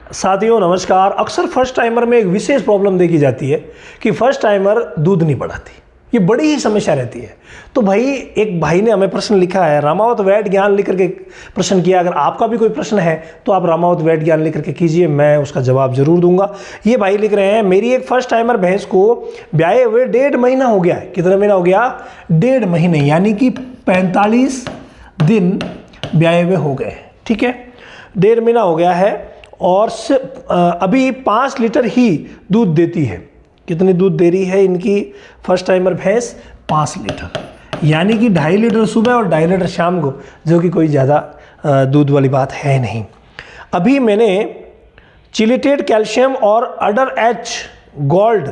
साथियों नमस्कार। अक्सर फर्स्ट टाइमर में एक विशेष प्रॉब्लम देखी जाती है कि फर्स्ट टाइमर दूध नहीं बढ़ाती। ये बड़ी ही समस्या रहती है। तो भाई एक भाई ने हमें प्रश्न लिखा है, रामावत वैट ज्ञान लिख करके प्रश्न किया। अगर आपका भी कोई प्रश्न है तो आप रामावत वैट ज्ञान लिख करके कीजिए, मैं उसका जवाब जरूर दूंगा। ये भाई लिख रहे हैं, मेरी एक फर्स्ट टाइमर भैंस को ब्याए हुए 1.5 महीना हो गया है। कितना महीना हो गया? 1.5 महीने, यानी कि 45 दिन ब्याए हुए हो गए। ठीक है, 1.5 महीना हो गया है और अभी 5 लीटर ही दूध देती है। कितनी दूध दे रही है इनकी फर्स्ट टाइमर भैंस? 5 लीटर, यानी कि 2.5 लीटर सुबह और 2.5 लीटर शाम को, जो कि कोई ज़्यादा दूध वाली बात है नहीं। अभी मैंने चिलिटेट कैल्शियम और अडर एच गोल्ड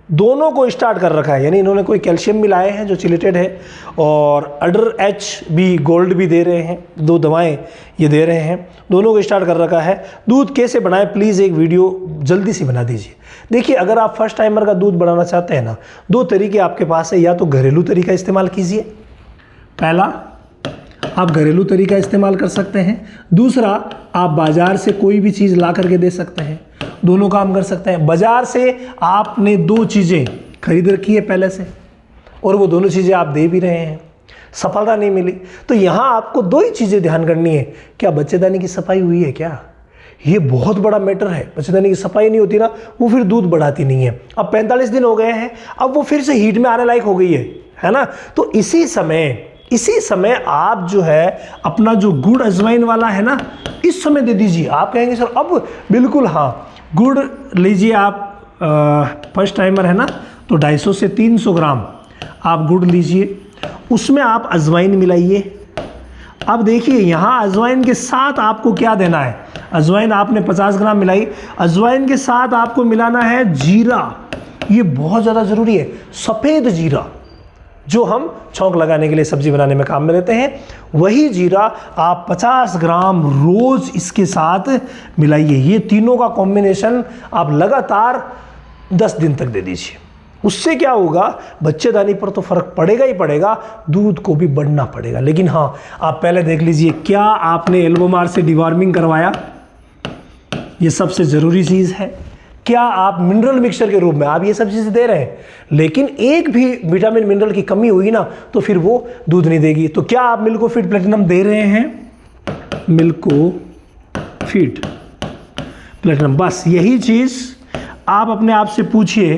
दोनों को स्टार्ट कर रखा है, यानी इन्होंने कोई कैल्शियम मिलाए हैं जो चिलिटेट है और अडर एच भी गोल्ड भी दे रहे हैं। 2 दवाएं ये दे रहे हैं, दोनों को स्टार्ट कर रखा है। दूध कैसे बढ़ाएं, प्लीज़ एक वीडियो जल्दी से बना दीजिए। देखिए, अगर आप फर्स्ट टाइमर का दूध बढ़ाना चाहते हैं ना, 2 तरीके आपके पास है। या तो घरेलू तरीका इस्तेमाल कीजिए, पहला आप घरेलू तरीका इस्तेमाल कर सकते हैं। दूसरा, आप बाज़ार से कोई भी चीज़ ला करके दे सकते हैं। दोनों काम कर सकते हैं। बाज़ार से आपने 2 चीज़ें खरीद रखी है पहले से और वो दोनों चीज़ें आप दे भी रहे हैं, सफलता नहीं मिली। तो यहाँ आपको 2 ही चीज़ें ध्यान करनी है। क्या बच्चेदानी की सफाई हुई है? क्या ये बहुत बड़ा मैटर है। बच्चेदानी की सफाई नहीं होती ना, वो फिर दूध बढ़ाती नहीं है। अब 45 दिन हो गए हैं, अब वो फिर से हीट में आने लायक हो गई है ना। तो इसी समय आप जो है अपना जो गुड़ अजवाइन वाला है ना, इस समय दे दीजिए। आप कहेंगे सर अब बिल्कुल हाँ, गुड़ लीजिए आप। फर्स्ट टाइमर है ना, तो 250 से 300 ग्राम आप गुड़ लीजिए, उसमें आप अजवाइन मिलाइए। अब देखिए, यहाँ अजवाइन के साथ आपको क्या देना है। अजवाइन आपने 50 ग्राम मिलाई, अजवाइन के साथ आपको मिलाना है जीरा। ये बहुत ज़्यादा ज़रूरी है, सफ़ेद जीरा जो हम छौंक लगाने के लिए सब्जी बनाने में काम में लेते हैं। वही जीरा आप 50 ग्राम रोज़ इसके साथ मिलाइए। ये तीनों का कॉम्बिनेशन आप लगातार 10 दिन तक दे दीजिए। उससे क्या होगा, बच्चेदानी पर तो फर्क पड़ेगा ही पड़ेगा, दूध को भी बढ़ना पड़ेगा। लेकिन हाँ, आप पहले देख लीजिए, क्या आपने एल्बोमार से डिवॉर्मिंग करवाया? ये सबसे ज़रूरी चीज़ है। क्या आप मिनरल मिक्सचर के रूप में आप ये सब चीज़ें दे रहे हैं, लेकिन एक भी विटामिन मिनरल की कमी हुई ना, तो फिर वो दूध नहीं देगी। तो क्या आप मिल्कोफिट प्लेटिनम दे रहे हैं? मिल्कोफिट प्लेटिनम, बस यही चीज़ आप अपने आप से पूछिए,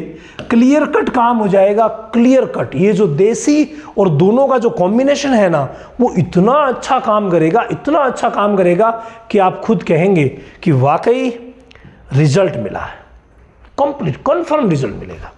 क्लियर कट काम हो जाएगा। क्लियर कट, ये जो देसी और दोनों का जो कॉम्बिनेशन है ना, वो इतना अच्छा काम करेगा, इतना अच्छा काम करेगा कि आप खुद कहेंगे कि वाकई रिजल्ट मिला है। कंप्लीट कन्फर्म रिजल्ट मिलेगा।